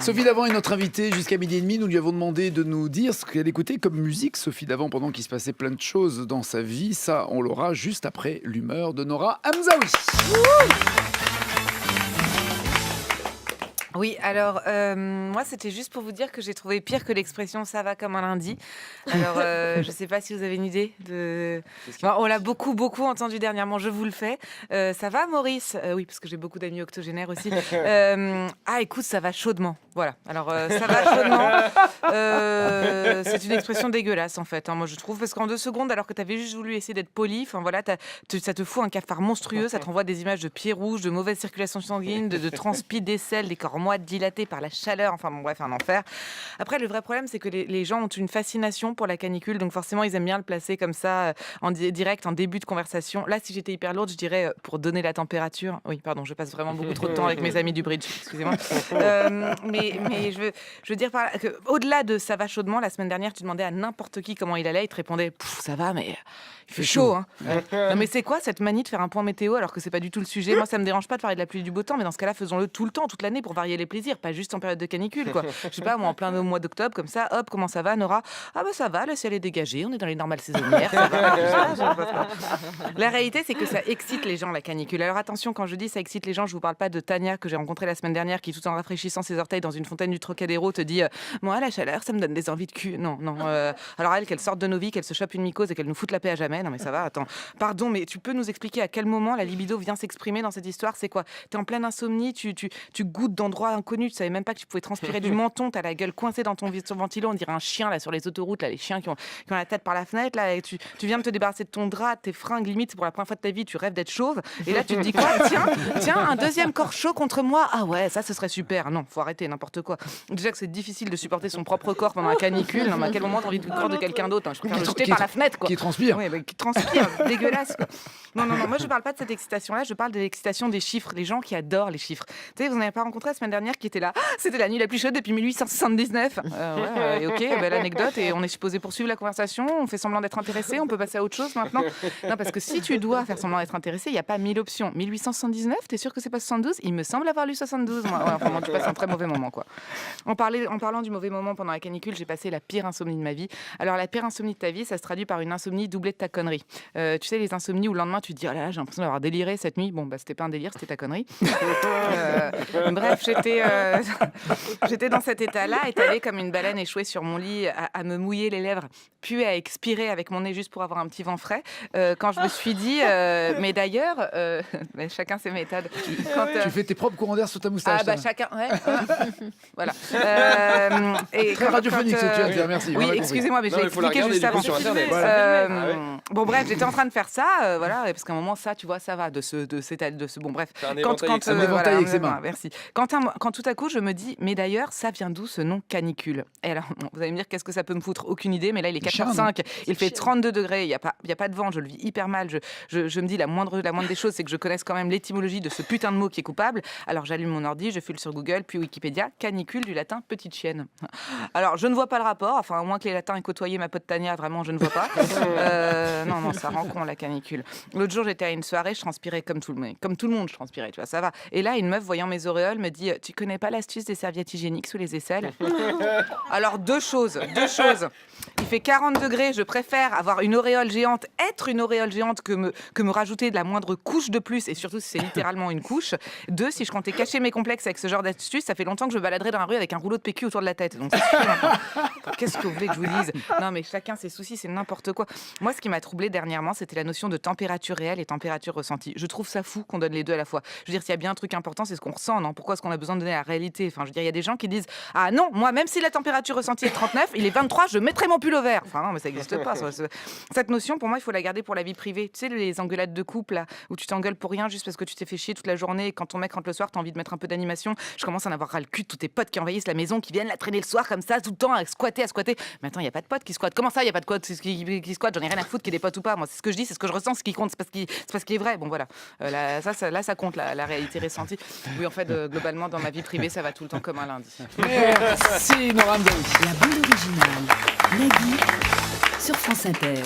Sophie Davant est notre invitée jusqu'à 12h30. Nous lui avons demandé de nous dire ce qu'elle écoutait comme musique. Sophie Davant, pendant qu'il se passait plein de choses dans sa vie. Ça, on l'aura juste après l'humeur de Nora Hamzaoui. Oui, alors moi c'était juste pour vous dire que j'ai trouvé pire que l'expression ça va comme un lundi. Alors je sais pas si vous avez une idée de. Bon, on l'a beaucoup entendu dernièrement. Je vous le fais. Ça va, Maurice? Oui, parce que j'ai beaucoup d'amis octogénaires aussi. Ah, écoute, ça va chaudement. Voilà. Alors ça va chaudement. C'est une expression dégueulasse en fait. Hein, moi je trouve parce qu'en 2 secondes, alors que t'avais juste voulu essayer d'être poli, enfin voilà, ça te fout un cafard monstrueux. Ça te renvoie des images de pieds rouges, de mauvaise circulation sanguine, de transpi, d'aisselle, des corps moites dilatés par la chaleur, enfin bon bref, un enfer. Après le vrai problème c'est que les gens ont une fascination pour la canicule, donc forcément ils aiment bien le placer comme ça en direct, en début de conversation. Là si j'étais hyper lourde je dirais pour donner la température. Oui pardon, je passe vraiment beaucoup trop de temps avec mes amis du bridge, excusez-moi. Mais je veux dire par là que au-delà de ça va chaudement, la semaine dernière tu demandais à n'importe qui comment il allait, il te répondait ça va mais il fait chaud hein. Non mais c'est quoi cette manie de faire un point météo alors que c'est pas du tout le sujet. Moi ça me dérange pas de parler de la pluie et du beau temps, mais dans ce cas-là faisons-le tout le temps, toute l'année pour varier les plaisirs, pas juste en période de canicule quoi. Je sais pas moi en plein mois d'octobre comme ça, hop, comment ça va Nora? Ah bah ça va, le ciel est dégagé, on est dans les normales saisonnières, ça va. La réalité c'est que ça excite les gens la canicule. Alors attention, quand je dis ça excite les gens, je vous parle pas de Tania que j'ai rencontrée la semaine dernière qui tout en rafraîchissant ses orteils dans une fontaine du Trocadéro te dit moi la chaleur ça me donne des envies de cul. Non. Alors elle qu'elle sorte de nos vies, qu'elle se chope une mycose et qu'elle nous foute la paix à jamais. Non mais ça va, attends. Pardon, mais tu peux nous expliquer à quel moment la libido vient s'exprimer dans cette histoire? C'est quoi? T'es en pleine insomnie, tu goûtes d'endroits inconnus, tu savais même pas que tu pouvais transpirer du menton, t'as la gueule coincée dans ton ventilo, on dirait un chien là sur les autoroutes, là, les chiens qui ont la tête par la fenêtre, là, et tu viens de te débarrasser de ton drap, de tes fringues, limite pour la première fois de ta vie, tu rêves d'être chauve, et là tu te dis quoi? Tiens, un deuxième corps chaud contre moi? Ah ouais, ça ce serait super. Non, faut arrêter, n'importe quoi. Déjà que c'est difficile de supporter son propre corps pendant la canicule, non, mais à quel moment t'as envie du corps de quelqu'un d'autre? Je préfère le jeter par la fenêtre, quoi. Qui transpire. Oui, qui transpire, dégueulasse, quoi. Non, moi je parle pas de cette excitation-là, je parle de l'excitation des chiffres, les gens qui adorent les chiffres. Tu sais, vous n'avez pas rencontré la semaine dernière qui était là, c'était la nuit la plus chaude depuis 1879. Ok, belle anecdote, et on est supposé poursuivre la conversation, on fait semblant d'être intéressé, on peut passer à autre chose maintenant. Non, parce que si tu dois faire semblant d'être intéressé, il n'y a pas 1000 options. 1879, t'es sûr que c'est pas 72? Il me semble avoir lu 72. Moi. Ouais, enfin, moi, tu passes un très mauvais moment, quoi. En parlant du mauvais moment pendant la canicule, j'ai passé la pire insomnie de ma vie. Alors, la pire insomnie de ta vie, ça se traduit par une insomnie doublée de ta connerie. Tu sais, les insomnies où le lendemain, tu te dis, oh là là, j'ai l'impression d'avoir déliré cette nuit. Bon, bah, c'était pas un délire, c'était ta connerie. Bref, j'étais dans cet état-là, étalée comme une baleine échouée sur mon lit, à me mouiller les lèvres, puis à expirer avec mon nez juste pour avoir un petit vent frais. Quand je me suis dit, mais d'ailleurs, mais chacun ses méthodes. Tu fais tes propres courants d'air sur ta moustache. Ah bah chacun, ouais. Voilà. Et très radiophonique ce que tu viens de dire, merci. Oui, excusez-moi, mais j'ai expliqué juste avant. Bon bref, j'étais en train de faire ça, voilà, parce qu'à un moment ça, tu vois, ça va de ce bon bref. Un éventail avec ses mains. Merci. Quand tout à coup je me dis, mais d'ailleurs, ça vient d'où ce nom canicule? Et alors, vous allez me dire qu'est-ce que ça peut me foutre? Aucune idée, mais là il est 4h05, il fait 32 degrés, il y a pas de vent, je le vis hyper mal. Je me dis la moindre des choses, c'est que je connaisse quand même l'étymologie de ce putain de mot qui est coupable. Alors j'allume mon ordi, je file sur Google, puis Wikipédia, canicule du latin petite chienne. Alors je ne vois pas le rapport, enfin à moins que les latins aient côtoyé ma pote Tania, vraiment je ne vois pas. Non, ça rend con la canicule. L'autre jour j'étais à une soirée, je transpirais comme tout le monde, je transpirais, tu vois, ça va. Et là une meuf voyant mes auréoles me dit, tu connais pas l'astuce des serviettes hygiéniques sous les aisselles? Alors deux choses. Il fait 40 degrés, je préfère avoir une auréole géante, être une auréole géante que me rajouter de la moindre couche de plus, et surtout si c'est littéralement une couche. 2, si je comptais cacher mes complexes avec ce genre d'astuce, ça fait longtemps que je me baladerais dans la rue avec un rouleau de PQ autour de la tête. Donc c'est sûr, qu'est-ce que vous voulez que je vous dise? Non mais chacun ses soucis, c'est n'importe quoi. Moi ce qui m'a troublée dernièrement, c'était la notion de température réelle et température ressentie. Je trouve ça fou qu'on donne les deux à la fois. Je veux dire, s'il y a bien un truc important, c'est ce qu'on ressent, non? Pourquoi est-ce qu'on a besoin de donner la réalité? Enfin, je veux dire, il y a des gens qui disent, ah non, moi même si la température ressentie est 39, il est 23, je mettrai mon pull au vert. Enfin non, mais ça n'existe pas. Cette notion, pour moi, il faut la garder pour la vie privée. Tu sais, les engueulades de couple là, où tu t'engueules pour rien juste parce que tu t'es fait chier toute la journée, et quand ton mec rentre le soir, t'as envie de mettre un peu d'animation. Je commence à en avoir ras le cul de tous tes potes qui envahissent la maison, qui viennent la traîner le soir comme ça, tout le temps, à squatter. Mais attends, il y a pas de potes qui squattent. Comment ça, il y a pas de potes qui squattent? J'en ai rien à foutre qu'il y ait des potes ou pas. Moi, c'est ce que je dis, c'est ce que je ressens, ce qui compte, c'est parce qu'il est vrai. Bon voilà, ça compte la réalité ressentie. Oui, en fait, globalement, dans ma vie privée, ça va tout le temps comme un lundi. Merci Nora Hamzaoui. La bande originale, Nagui, sur France Inter.